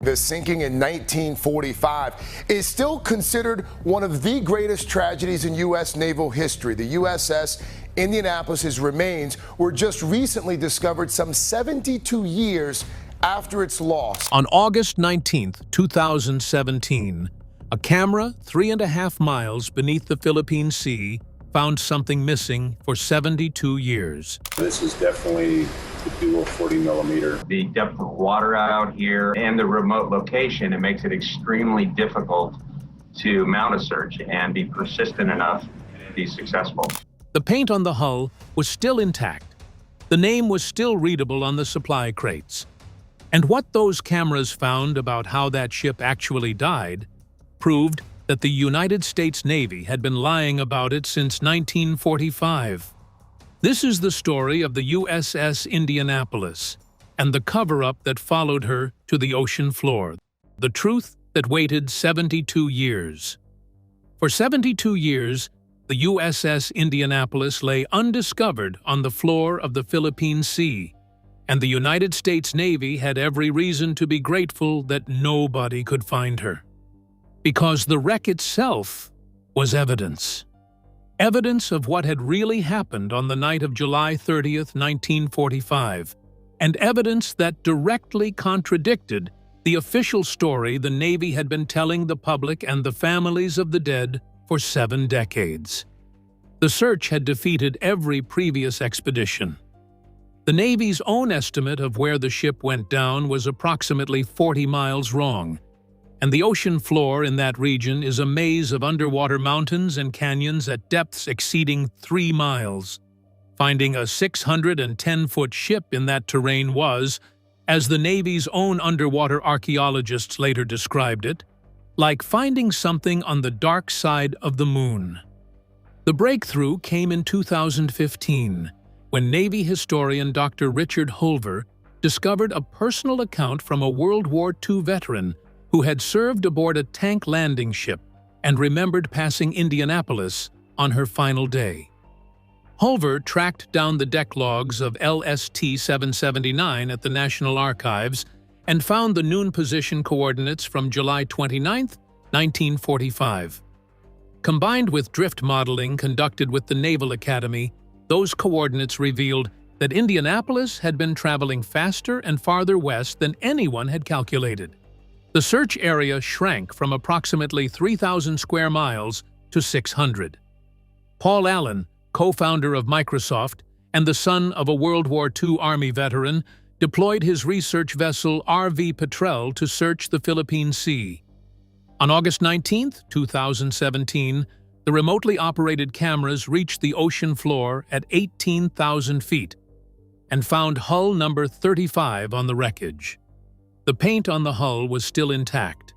The sinking in 1945 is still considered one of the greatest tragedies in U.S. naval history. The USS Indianapolis's remains were just recently discovered some 72 years after its loss. On August 19th, 2017, a camera 3.5 miles beneath the Philippine Sea found something missing for 72 years. This is definitely the dual 40 millimeter. The depth of water out here and the remote location, it makes it extremely difficult to mount a search and be persistent enough to be successful. The paint on the hull was still intact. The name was still readable on the supply crates. And what those cameras found about how that ship actually died proved that the United States Navy had been lying about it since 1945. This is the story of the USS Indianapolis and the cover-up that followed her to the ocean floor, the truth that waited 72 years. For 72 years, the USS Indianapolis lay undiscovered on the floor of the Philippine Sea, and the United States Navy had every reason to be grateful that nobody could find her. Because the wreck itself was evidence. Evidence of what had really happened on the night of July 30th, 1945, and evidence that directly contradicted the official story the Navy had been telling the public and the families of the dead for 7 decades. The search had defeated every previous expedition. The Navy's own estimate of where the ship went down was approximately 40 miles wrong, and the ocean floor in that region is a maze of underwater mountains and canyons at depths exceeding 3 miles. Finding a 610-foot ship in that terrain was, as the Navy's own underwater archaeologists later described it, like finding something on the dark side of the moon. The breakthrough came in 2015, when Navy historian Dr. Richard Hulver discovered a personal account from a World War II veteran who had served aboard a tank landing ship and remembered passing Indianapolis on her final day. Hulver tracked down the deck logs of LST-779 at the National Archives and found the noon position coordinates from July 29, 1945. Combined with drift modeling conducted with the Naval Academy, those coordinates revealed that Indianapolis had been traveling faster and farther west than anyone had calculated. The search area shrank from approximately 3,000 square miles to 600. Paul Allen, co-founder of Microsoft and the son of a World War II Army veteran, deployed his research vessel RV Petrel to search the Philippine Sea. On August 19, 2017, the remotely operated cameras reached the ocean floor at 18,000 feet and found hull number 35 on the wreckage. The paint on the hull was still intact.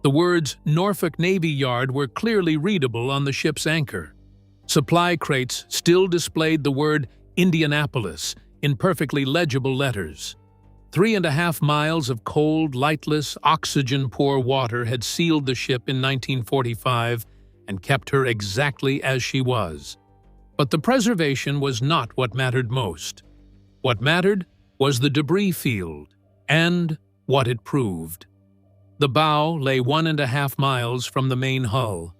The words Norfolk Navy Yard were clearly readable on the ship's anchor. Supply crates still displayed the word Indianapolis in perfectly legible letters. 3.5 miles of cold, lightless, oxygen-poor water had sealed the ship in 1945 and kept her exactly as she was. But the preservation was not what mattered most. What mattered was the debris field and what it proved. The bow lay 1.5 miles from the main hull.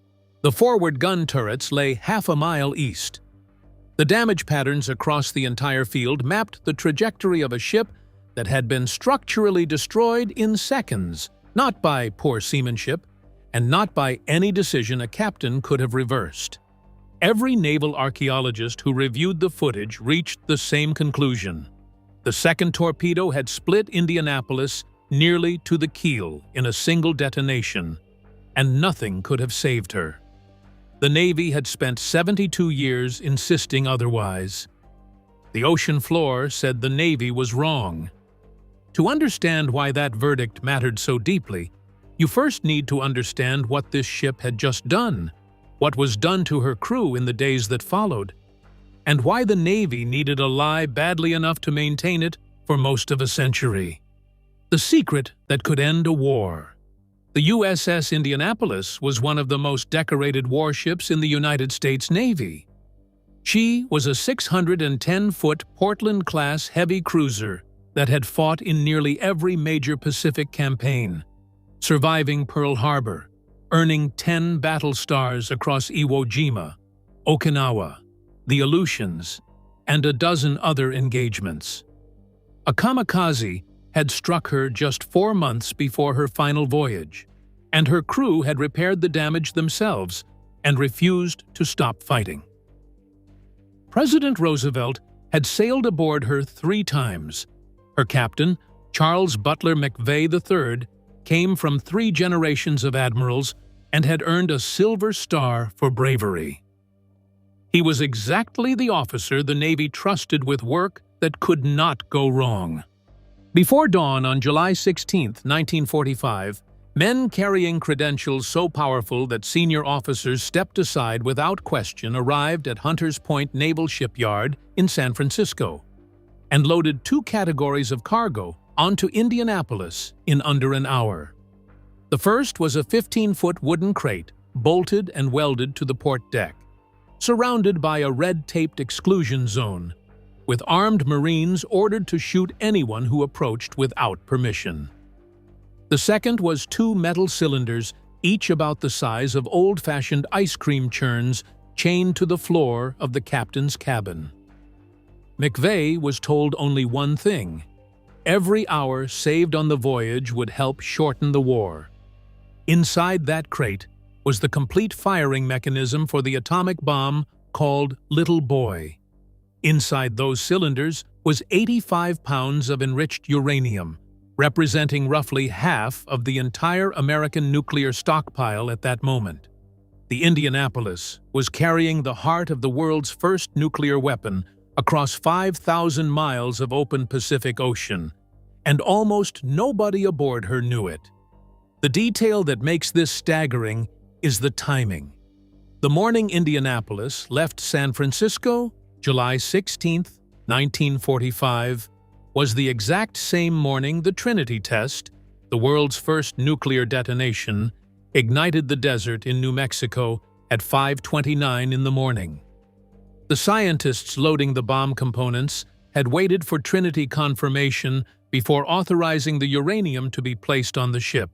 The forward gun turrets lay 0.5 mile east. The damage patterns across the entire field mapped the trajectory of a ship that had been structurally destroyed in seconds, not by poor seamanship, and not by any decision a captain could have reversed. Every naval archaeologist who reviewed the footage reached the same conclusion. The second torpedo had split Indianapolis nearly to the keel in a single detonation, and nothing could have saved her. The Navy had spent 72 years insisting otherwise. The ocean floor said the Navy was wrong. To understand why that verdict mattered so deeply, you first need to understand what this ship had just done, what was done to her crew in the days that followed, and why the Navy needed a lie badly enough to maintain it for most of a century. The secret that could end a war. The USS Indianapolis was one of the most decorated warships in the United States Navy. She was a 610-foot Portland-class heavy cruiser that had fought in nearly every major Pacific campaign, surviving Pearl Harbor, earning 10 battle stars across Iwo Jima, Okinawa, the Aleutians, and a dozen other engagements. A kamikaze had struck her just 4 months before her final voyage, and her crew had repaired the damage themselves and refused to stop fighting. President Roosevelt had sailed aboard her 3 times. Her captain, Charles Butler McVeigh III, came from 3 generations of admirals and had earned a Silver Star for bravery. He was exactly the officer the Navy trusted with work that could not go wrong. Before dawn on July 16, 1945, men carrying credentials so powerful that senior officers stepped aside without question arrived at Hunters Point Naval Shipyard in San Francisco and loaded 2 categories of cargo onto Indianapolis in under an hour. The first was a 15-foot wooden crate bolted and welded to the port deck, surrounded by a red-taped exclusion zone, with armed Marines ordered to shoot anyone who approached without permission. The second was 2 metal cylinders, each about the size of old-fashioned ice cream churns, chained to the floor of the captain's cabin. McVeigh was told only one thing: every hour saved on the voyage would help shorten the war. Inside that crate was the complete firing mechanism for the atomic bomb called Little Boy. Inside those cylinders was 85 pounds of enriched uranium, representing roughly half of the entire American nuclear stockpile at that moment. The Indianapolis was carrying the heart of the world's first nuclear weapon across 5,000 miles of open Pacific Ocean, and almost nobody aboard her knew it. The detail that makes this staggering is the timing. The morning Indianapolis left San Francisco July 16, 1945, was the exact same morning the Trinity test, the world's first nuclear detonation, ignited the desert in New Mexico at 5:29 in the morning. The scientists loading the bomb components had waited for Trinity confirmation before authorizing the uranium to be placed on the ship.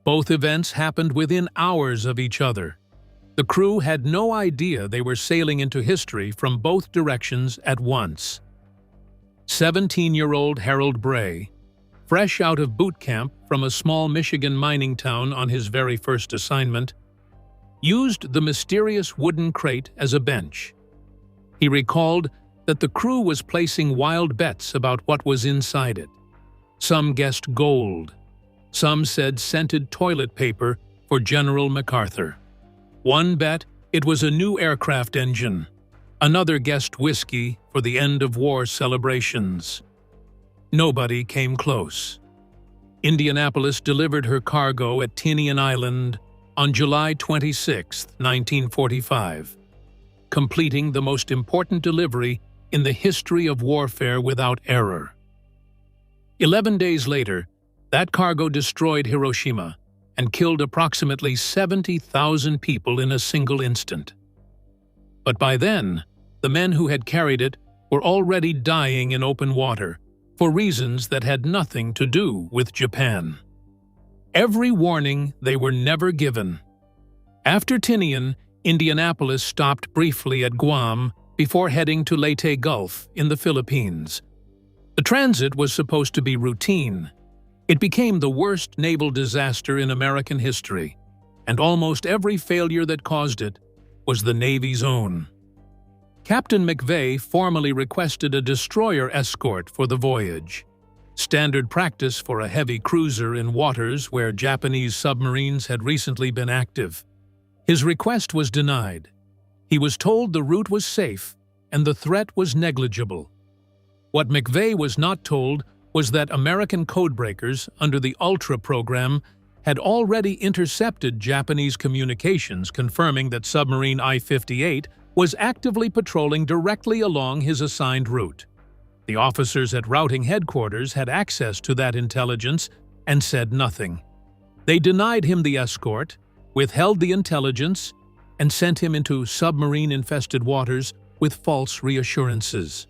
Both events happened within hours of each other. The crew had no idea they were sailing into history from both directions at once. 17-year-old Harold Bray, fresh out of boot camp from a small Michigan mining town on his very first assignment, used the mysterious wooden crate as a bench. He recalled that the crew was placing wild bets about what was inside it. Some guessed gold. Some said scented toilet paper for General MacArthur. One bet it was a new aircraft engine. Another guessed whiskey for the end-of-war celebrations. Nobody came close. Indianapolis delivered her cargo at Tinian Island on July 26, 1945, completing the most important delivery in the history of warfare without error. 11 days later, that cargo destroyed Hiroshima and killed approximately 70,000 people in a single instant. But by then, the men who had carried it were already dying in open water for reasons that had nothing to do with Japan. Every warning they were never given. After Tinian, Indianapolis stopped briefly at Guam before heading to Leyte Gulf in the Philippines. The transit was supposed to be routine. It became the worst naval disaster in American history, and almost every failure that caused it was the Navy's own. Captain McVeigh formally requested a destroyer escort for the voyage, standard practice for a heavy cruiser in waters where Japanese submarines had recently been active. His request was denied. He was told the route was safe and the threat was negligible. What McVeigh was not told was that American codebreakers under the Ultra program had already intercepted Japanese communications confirming that submarine I-58 was actively patrolling directly along his assigned route. The officers at routing headquarters had access to that intelligence and said nothing. They denied him the escort, withheld the intelligence, and sent him into submarine-infested waters with false reassurances.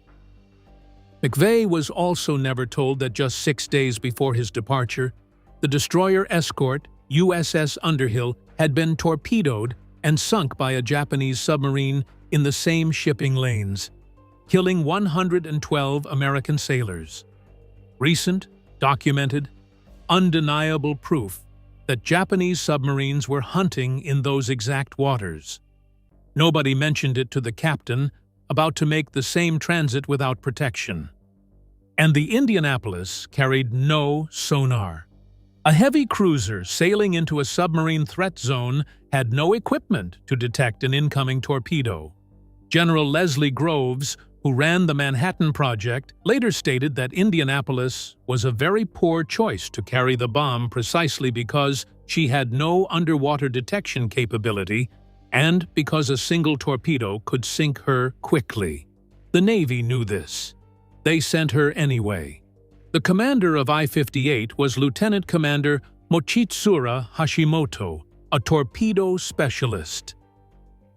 McVeigh was also never told that just 6 days before his departure, the destroyer escort USS Underhill had been torpedoed and sunk by a Japanese submarine in the same shipping lanes, killing 112 American sailors. Recent, documented, undeniable proof that Japanese submarines were hunting in those exact waters. Nobody mentioned it to the captain, about to make the same transit without protection. And the Indianapolis carried no sonar. A heavy cruiser sailing into a submarine threat zone had no equipment to detect an incoming torpedo. General Leslie Groves, who ran the Manhattan Project, later stated that Indianapolis was a very poor choice to carry the bomb precisely because she had no underwater detection capability and because a single torpedo could sink her quickly. The Navy knew this. They sent her anyway. The commander of I-58 was Lieutenant Commander Mochitsura Hashimoto, a torpedo specialist,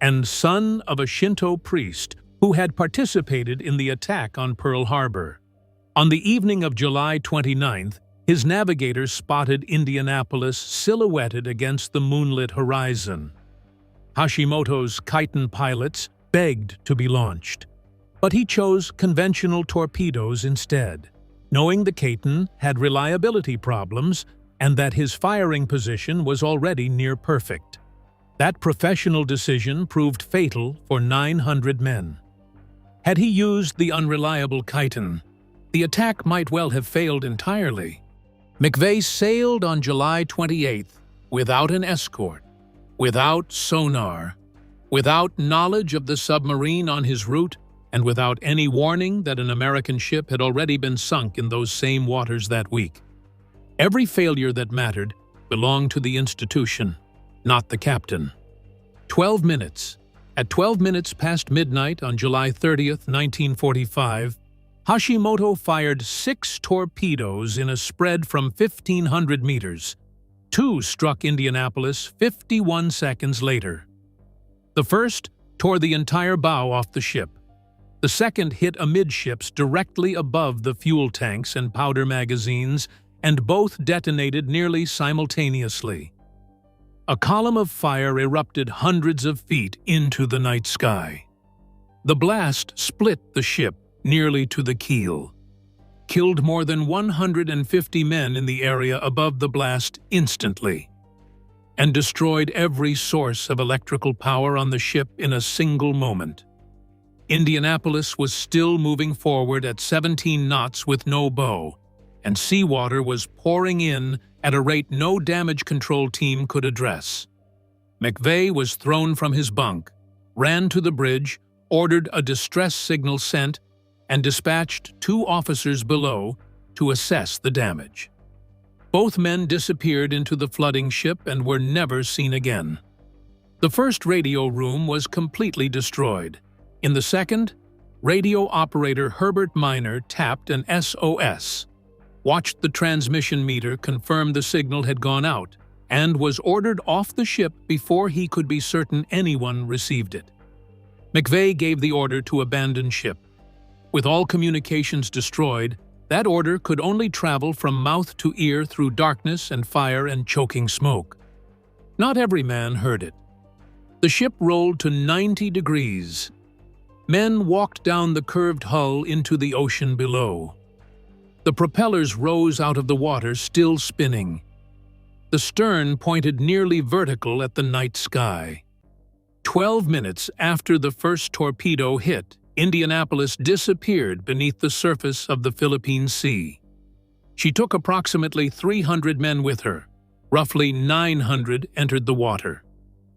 and son of a Shinto priest who had participated in the attack on Pearl Harbor. On the evening of July 29th, his navigators spotted Indianapolis silhouetted against the moonlit horizon. Hashimoto's Khitan pilots begged to be launched, but he chose conventional torpedoes instead, knowing the Khitan had reliability problems and that his firing position was already near perfect. That professional decision proved fatal for 900 men. Had he used the unreliable Khitan, the attack might well have failed entirely. McVeigh sailed on July 28th without an escort, without sonar, without knowledge of the submarine on his route, and without any warning that an American ship had already been sunk in those same waters that week. Every failure that mattered belonged to the institution, not the captain. 12 minutes. At 12 minutes past midnight on July 30th, 1945, Hashimoto fired 6 torpedoes in a spread from 1,500 meters. 2 struck Indianapolis 51 seconds later. The first tore the entire bow off the ship. The second hit amidships directly above the fuel tanks and powder magazines, and both detonated nearly simultaneously. A column of fire erupted hundreds of feet into the night sky. The blast split the ship nearly to the keel, killed more than 150 men in the area above the blast instantly, and destroyed every source of electrical power on the ship in a single moment. Indianapolis was still moving forward at 17 knots with no bow, and seawater was pouring in at a rate no damage control team could address. McVeigh was thrown from his bunk, ran to the bridge, ordered a distress signal sent, and dispatched 2 officers below to assess the damage. Both men disappeared into the flooding ship and were never seen again. The first radio room was completely destroyed. In the second, radio operator Herbert Miner tapped an SOS, watched the transmission meter confirm the signal had gone out, and was ordered off the ship before he could be certain anyone received it. McVeigh gave the order to abandon ship. With all communications destroyed, that order could only travel from mouth to ear through darkness and fire and choking smoke. Not every man heard it. The ship rolled to 90 degrees. Men walked down the curved hull into the ocean below. The propellers rose out of the water, still spinning. The stern pointed nearly vertical at the night sky. 12 minutes after the first torpedo hit, Indianapolis disappeared beneath the surface of the Philippine Sea. She took approximately 300 men with her. Roughly 900 entered the water.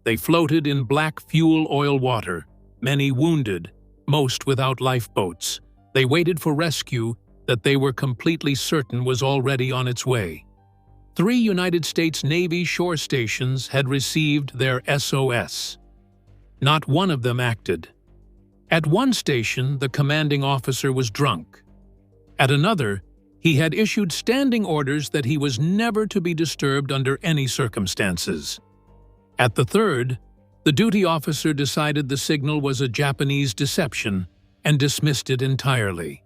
They floated in black fuel oil water, many wounded, most without lifeboats. They waited for rescue that they were completely certain was already on its way. 3 United States Navy shore stations had received their SOS. Not one of them acted. At one station, the commanding officer was drunk. At another, he had issued standing orders that he was never to be disturbed under any circumstances. At the third, the duty officer decided the signal was a Japanese deception and dismissed it entirely.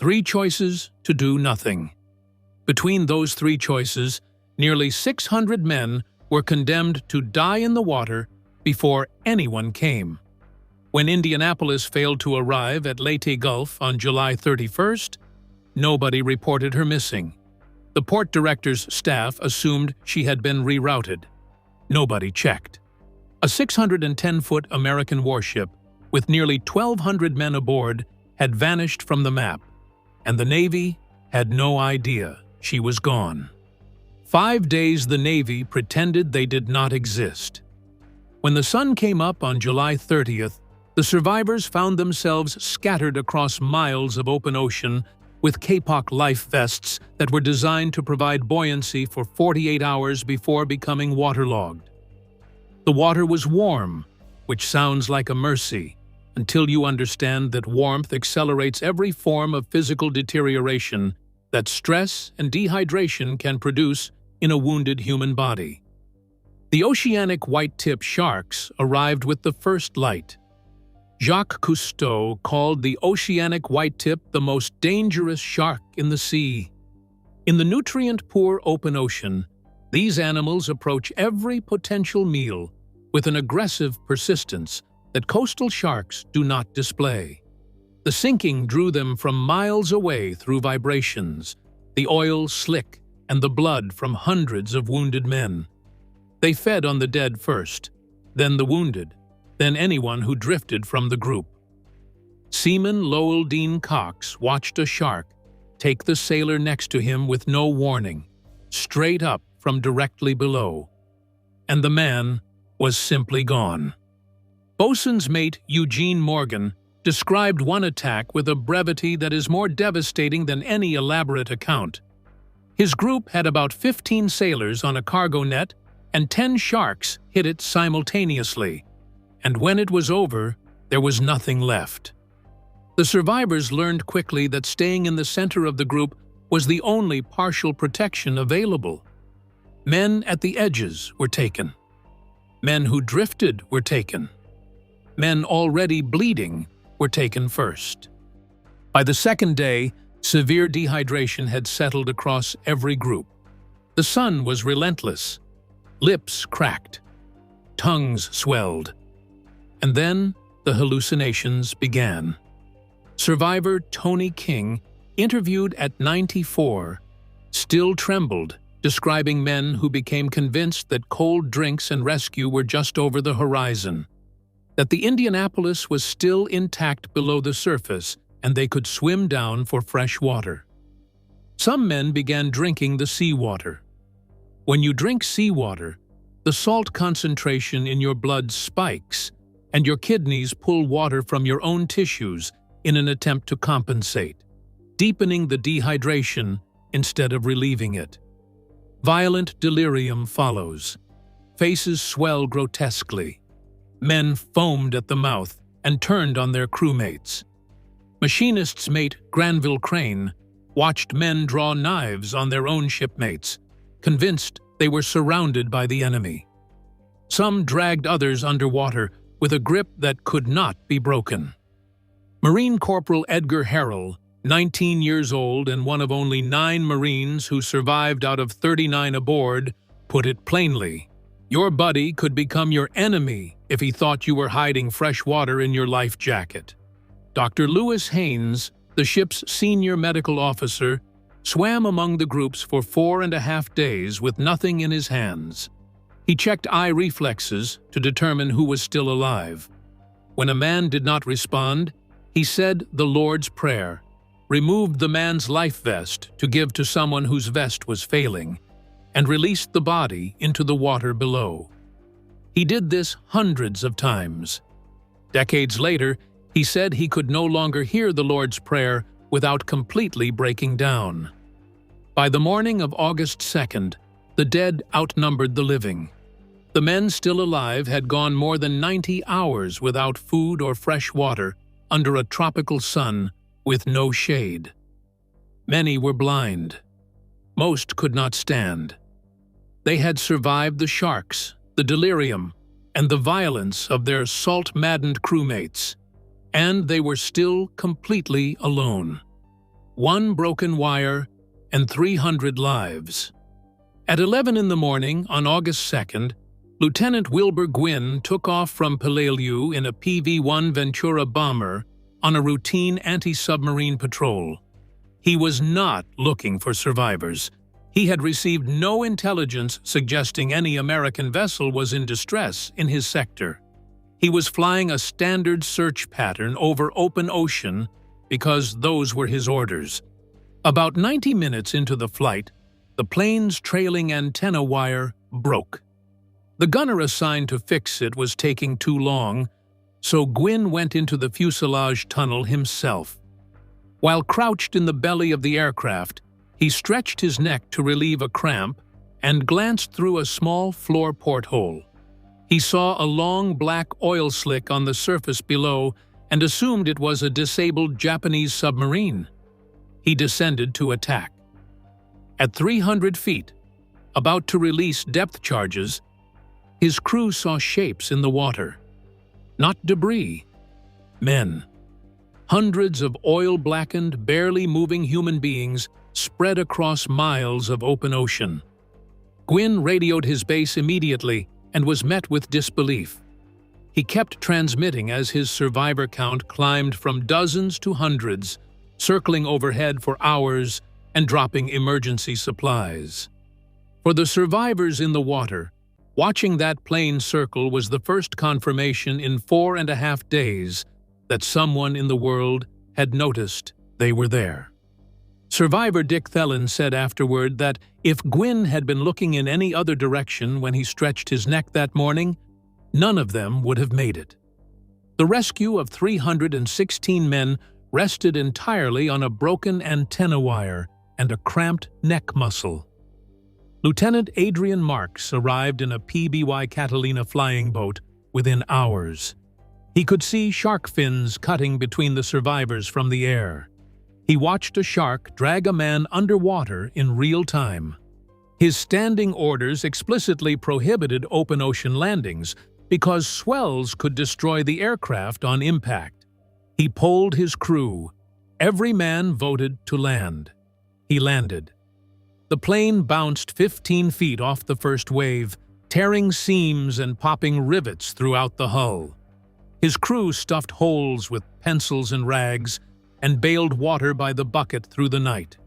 3 choices to do nothing. Between those 3 choices, nearly 600 men were condemned to die in the water before anyone came. When Indianapolis failed to arrive at Leyte Gulf on July 31st, nobody reported her missing. The port director's staff assumed she had been rerouted. Nobody checked. A 610-foot American warship with nearly 1,200 men aboard had vanished from the map, and the Navy had no idea she was gone. 5 days the Navy pretended they did not exist. When the sun came up on July 30th, the survivors found themselves scattered across miles of open ocean with Kapok life vests that were designed to provide buoyancy for 48 hours before becoming waterlogged. The water was warm, which sounds like a mercy, until you understand that warmth accelerates every form of physical deterioration that stress and dehydration can produce in a wounded human body. The oceanic white-tip sharks arrived with the first light. Jacques Cousteau called the oceanic white-tip the most dangerous shark in the sea. In the nutrient-poor open ocean, these animals approach every potential meal with an aggressive persistence that coastal sharks do not display. The sinking drew them from miles away through vibrations, the oil slick and the blood from hundreds of wounded men. They fed on the dead first, then the wounded, then anyone who drifted from the group. Seaman Lowell Dean Cox watched a shark take the sailor next to him with no warning, straight up from directly below. And the man was simply gone. Bosun's mate Eugene Morgan described one attack with a brevity that is more devastating than any elaborate account. His group had about 15 sailors on a cargo net, and 10 sharks hit it simultaneously. And when it was over, there was nothing left. The survivors learned quickly that staying in the center of the group was the only partial protection available. Men at the edges were taken. Men who drifted were taken. Men already bleeding were taken first. By the second day, severe dehydration had settled across every group. The sun was relentless. Lips cracked. Tongues swelled. And then the hallucinations began. Survivor Tony King, interviewed at 94, still trembled, describing men who became convinced that cold drinks and rescue were just over the horizon, that the Indianapolis was still intact below the surface and they could swim down for fresh water. Some men began drinking the seawater. When you drink seawater, the salt concentration in your blood spikes, and your kidneys pull water from your own tissues in an attempt to compensate, deepening the dehydration instead of relieving it. Violent delirium follows. Faces swell grotesquely. Men foamed at the mouth and turned on their crewmates. Machinist's mate Granville Crane watched men draw knives on their own shipmates, convinced they were surrounded by the enemy. Some dragged others underwater with a grip that could not be broken. Marine Corporal Edgar Harrell, 19 years old and one of only 9 Marines who survived out of 39 aboard, put it plainly: your buddy could become your enemy if he thought you were hiding fresh water in your life jacket. Dr. Lewis Haynes, the ship's senior medical officer, swam among the groups for 4.5 days with nothing in his hands. He checked eye reflexes to determine who was still alive. When a man did not respond, he said the Lord's Prayer, removed the man's life vest to give to someone whose vest was failing, and released the body into the water below. He did this hundreds of times. Decades later, he said he could no longer hear the Lord's Prayer without completely breaking down. By the morning of August 2nd, the dead outnumbered the living. The men still alive had gone more than 90 hours without food or fresh water under a tropical sun with no shade. Many were blind. Most could not stand. They had survived the sharks, the delirium, and the violence of their salt-maddened crewmates, and they were still completely alone. one broken wire, and 300 lives. At 11 in the morning on August 2nd, Lieutenant Wilbur Gwynn took off from Peleliu in a PV-1 Ventura bomber on a routine anti-submarine patrol. He was not looking for survivors. He had received no intelligence suggesting any American vessel was in distress in his sector. He was flying a standard search pattern over open ocean because those were his orders. About 90 minutes into the flight, the plane's trailing antenna wire broke. The gunner assigned to fix it was taking too long, so Gwynn went into the fuselage tunnel himself. While crouched in the belly of the aircraft, he stretched his neck to relieve a cramp and glanced through a small floor porthole. He saw a long black oil slick on the surface below and assumed it was a disabled Japanese submarine. He descended to attack. At 300 feet, about to release depth charges, his crew saw shapes in the water. Not debris, men. Hundreds of oil-blackened, barely moving human beings spread across miles of open ocean. Gwynn radioed his base immediately and was met with disbelief. He kept transmitting as his survivor count climbed from dozens to hundreds, circling overhead for hours and dropping emergency supplies. For the survivors in the water, watching that plane circle was the first confirmation in 4.5 days that someone in the world had noticed they were there. Survivor Dick Thelen said afterward that if Gwynn had been looking in any other direction when he stretched his neck that morning, none of them would have made it. The rescue of 316 men rested entirely on a broken antenna wire and a cramped neck muscle. Lieutenant Adrian Marks arrived in a PBY Catalina flying boat within hours. He could see shark fins cutting between the survivors from the air. He watched a shark drag a man underwater in real time. His standing orders explicitly prohibited open ocean landings because swells could destroy the aircraft on impact. He polled his crew. Every man voted to land. He landed. The plane bounced 15 feet off the first wave, tearing seams and popping rivets throughout the hull. His crew stuffed holes with pencils and rags and bailed water by the bucket through the night.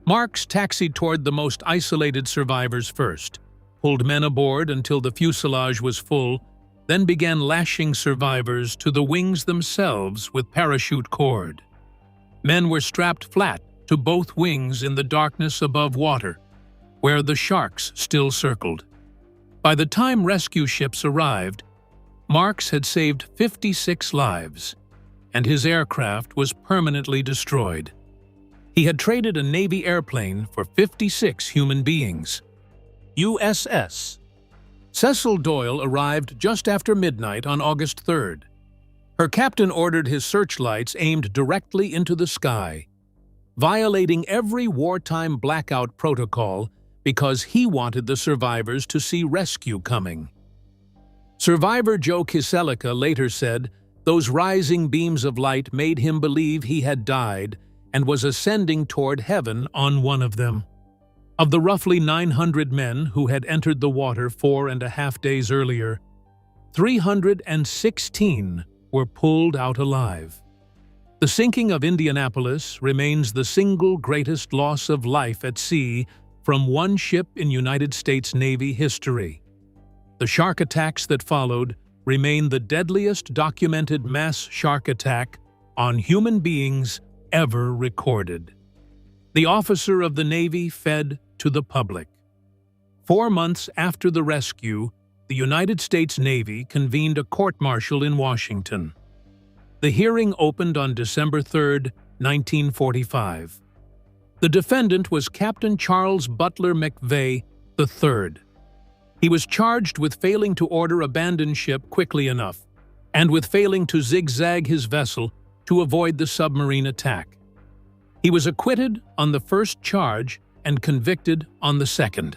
Marks taxied toward the most isolated survivors first, pulled men aboard until the fuselage was full, then began lashing survivors to the wings themselves with parachute cord. Men were strapped flat to both wings in the darkness above water, where the sharks still circled. By the time rescue ships arrived, Marks had saved 56 lives, and his aircraft was permanently destroyed. He had traded a Navy airplane for 56 human beings. USS Cecil Doyle arrived just after midnight on August 3rd. Her captain ordered his searchlights aimed directly into the sky, violating every wartime blackout protocol because he wanted the survivors to see rescue coming. Survivor Joe Kiselica later said those rising beams of light made him believe he had died and was ascending toward heaven on one of them. Of the roughly 900 men who had entered the water 4.5 days earlier, 316 were pulled out alive. The sinking of Indianapolis remains the single greatest loss of life at sea from one ship in United States Navy history. The shark attacks that followed remain the deadliest documented mass shark attack on human beings ever recorded. The officer of the Navy fed to the public. 4 months after the rescue, the United States Navy convened a court-martial in Washington. The hearing opened on December 3, 1945. The defendant was Captain Charles Butler McVeigh III. He was charged with failing to order abandoned ship quickly enough and with failing to zigzag his vessel to avoid the submarine attack. He was acquitted on the first charge and convicted on the second.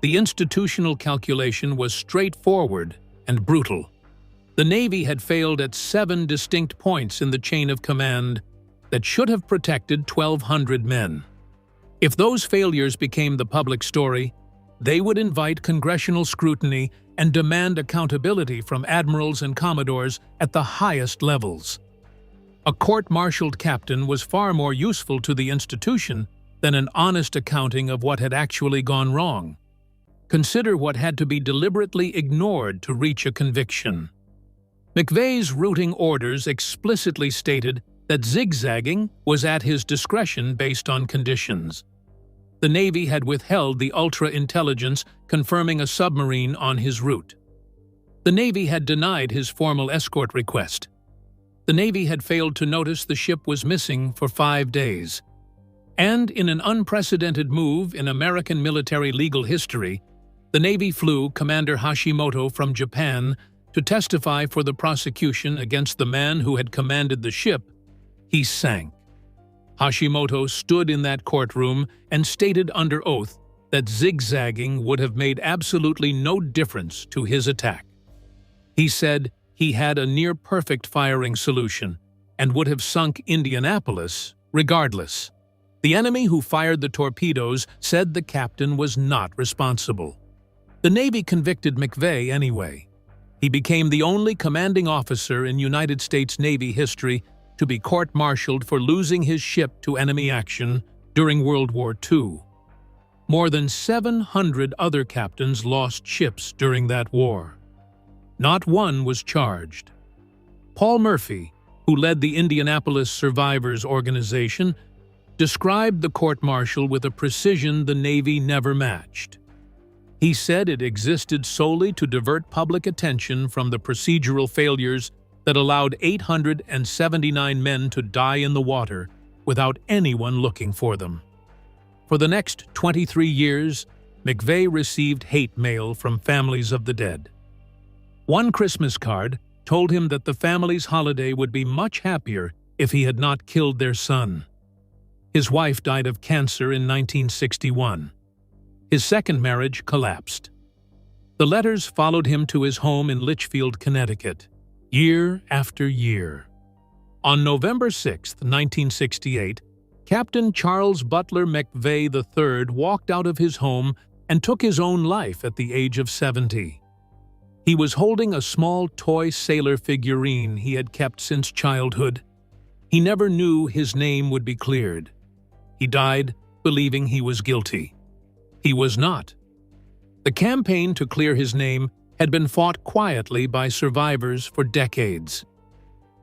The institutional calculation was straightforward and brutal. The Navy had failed at 7 distinct points in the chain of command that should have protected 1,200 men. If those failures became the public story, they would invite congressional scrutiny and demand accountability from admirals and commodores at the highest levels. A court-martialed captain was far more useful to the institution than an honest accounting of what had actually gone wrong. Consider what had to be deliberately ignored to reach a conviction. McVeigh's routing orders explicitly stated that zigzagging was at his discretion based on conditions. The Navy had withheld the ultra-intelligence confirming a submarine on his route. The Navy had denied his formal escort request. The Navy had failed to notice the ship was missing for 5 days. And in an unprecedented move in American military legal history, the Navy flew Commander Hashimoto from Japan to testify for the prosecution against the man who had commanded the ship. He sank. Hashimoto stood in that courtroom and stated under oath that zigzagging would have made absolutely no difference to his attack. He said he had a near-perfect firing solution and would have sunk Indianapolis regardless. The enemy who fired the torpedoes said the captain was not responsible. The Navy convicted McVeigh anyway. He became the only commanding officer in United States Navy history to be court-martialed for losing his ship to enemy action during World War II. More than 700 other captains lost ships during that war. Not one was charged. Paul Murphy, who led the Indianapolis Survivors Organization, described the court-martial with a precision the Navy never matched. He said it existed solely to divert public attention from the procedural failures that allowed 879 men to die in the water without anyone looking for them. For the next 23 years, McVeigh received hate mail from families of the dead. One Christmas card told him that the family's holiday would be much happier if he had not killed their son. His wife died of cancer in 1961. His second marriage collapsed. The letters followed him to his home in Litchfield, Connecticut, year after year. On November 6, 1968, Captain Charles Butler McVeigh III walked out of his home and took his own life at the age of 70. He was holding a small toy sailor figurine he had kept since childhood. He never knew his name would be cleared. He died believing he was guilty. He was not. The campaign to clear his name had been fought quietly by survivors for decades.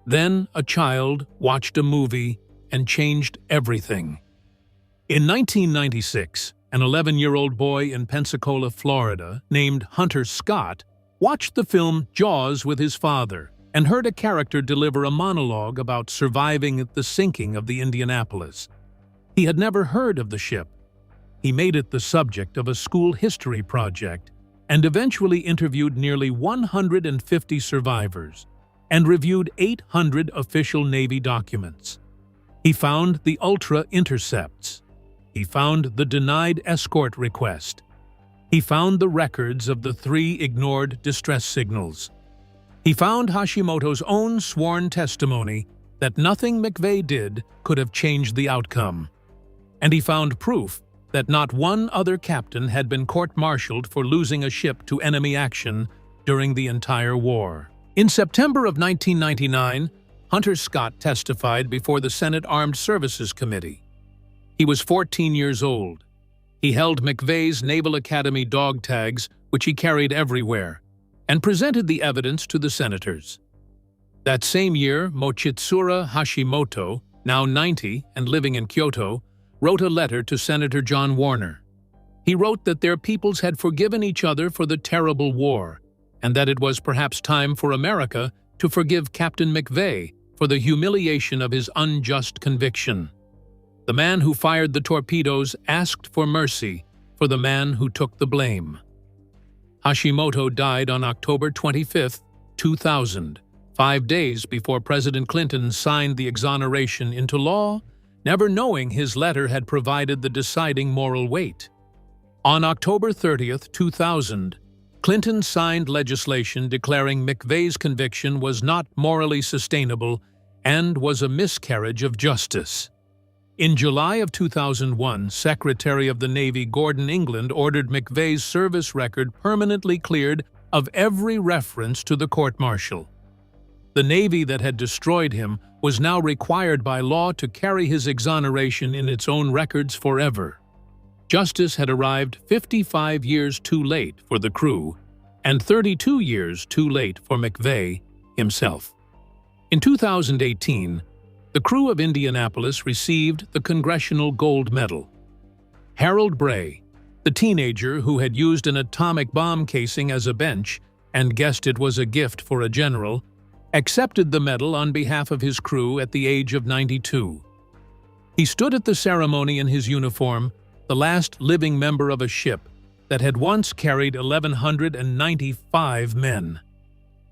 Then a child watched a movie and changed everything. In 1996, an 11-year-old boy in Pensacola, Florida, named Hunter Scott, watched the film Jaws with his father and heard a character deliver a monologue about surviving the sinking of the Indianapolis. He had never heard of the ship. He made it the subject of a school history project and eventually interviewed nearly 150 survivors and reviewed 800 official Navy documents. He found the Ultra intercepts. He found the denied escort request. He found the records of the 3 ignored distress signals. He found Hashimoto's own sworn testimony that nothing McVeigh did could have changed the outcome. And he found proof that not one other captain had been court-martialed for losing a ship to enemy action during the entire war. In September of 1999, Hunter Scott testified before the Senate Armed Services Committee. He was 14 years old. He held McVeigh's Naval Academy dog tags, which he carried everywhere, and presented the evidence to the senators. That same year, Mochitsura Hashimoto, now 90 and living in Kyoto, wrote a letter to Senator John Warner. He wrote that their peoples had forgiven each other for the terrible war, and that it was perhaps time for America to forgive Captain McVeigh for the humiliation of his unjust conviction. The man who fired the torpedoes asked for mercy for the man who took the blame. Hashimoto died on October 25, 2000, 5 days before President Clinton signed the Exoneration into law, never knowing his letter had provided the deciding moral weight. On October 30, 2000, Clinton signed legislation declaring McVeigh's conviction was not morally sustainable and was a miscarriage of justice. In July of 2001, Secretary of the Navy Gordon England ordered McVeigh's service record permanently cleared of every reference to the court-martial. The Navy that had destroyed him was now required by law to carry his exoneration in its own records forever. Justice had arrived 55 years too late for the crew, and 32 years too late for McVeigh himself. In 2018, the crew of Indianapolis received the Congressional Gold Medal. Harold Bray, the teenager who had used an atomic bomb casing as a bench and guessed it was a gift for a general, accepted the medal on behalf of his crew at the age of 92. He stood at the ceremony in his uniform, the last living member of a ship that had once carried 1,195 men.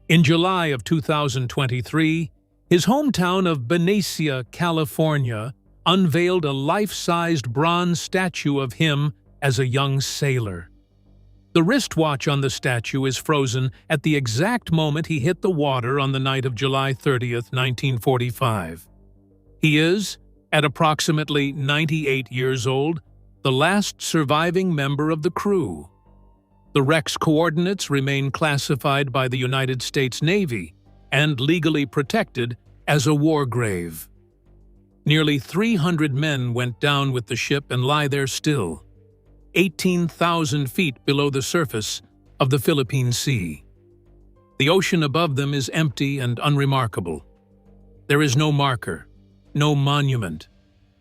In July of 2023, his hometown of Benicia, California, unveiled a life-sized bronze statue of him as a young sailor. The wristwatch on the statue is frozen at the exact moment he hit the water on the night of July 30th, 1945. He is, at approximately 98 years old, the last surviving member of the crew. The wreck's coordinates remain classified by the United States Navy and legally protected as a war grave. Nearly 300 men went down with the ship and lie there still, 18,000 feet below the surface of the Philippine Sea. The ocean above them is empty and unremarkable. There is no marker, no monument,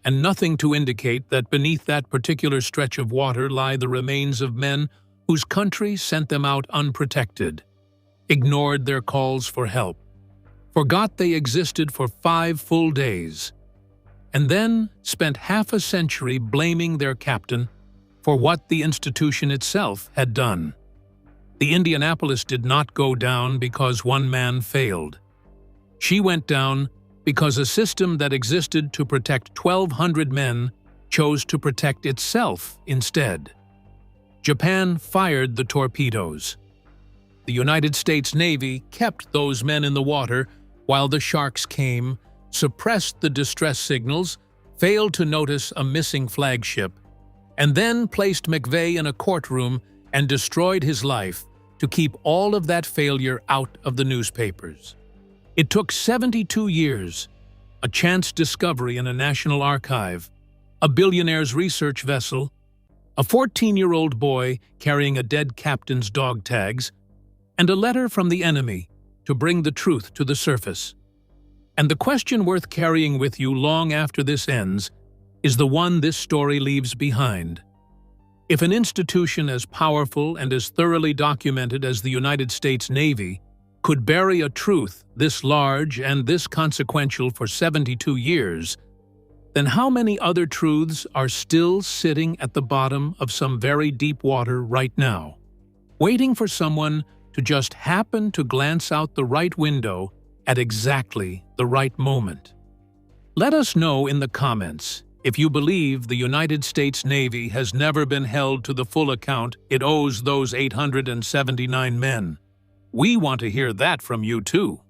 and nothing to indicate that beneath that particular stretch of water lie the remains of men whose country sent them out unprotected, ignored their calls for help, forgot they existed for 5 full days, and then spent half a century blaming their captain for what the institution itself had done. The Indianapolis did not go down because one man failed. She went down because a system that existed to protect 1,200 men chose to protect itself instead. Japan fired the torpedoes. The United States Navy kept those men in the water while the sharks came, suppressed the distress signals, failed to notice a missing flagship, and then placed McVeigh in a courtroom and destroyed his life to keep all of that failure out of the newspapers. It took 72 years, a chance discovery in a national archive, a billionaire's research vessel, a 14-year-old boy carrying a dead captain's dog tags, and a letter from the enemy to bring the truth to the surface. And the question worth carrying with you long after this ends is the one this story leaves behind. If an institution as powerful and as thoroughly documented as the United States Navy could bury a truth this large and this consequential for 72 years, then how many other truths are still sitting at the bottom of some very deep water right now, waiting for someone to just happen to glance out the right window at exactly the right moment? Let us know in the comments if you believe the United States Navy has never been held to the full account it owes those 879 men. We want to hear that from you too.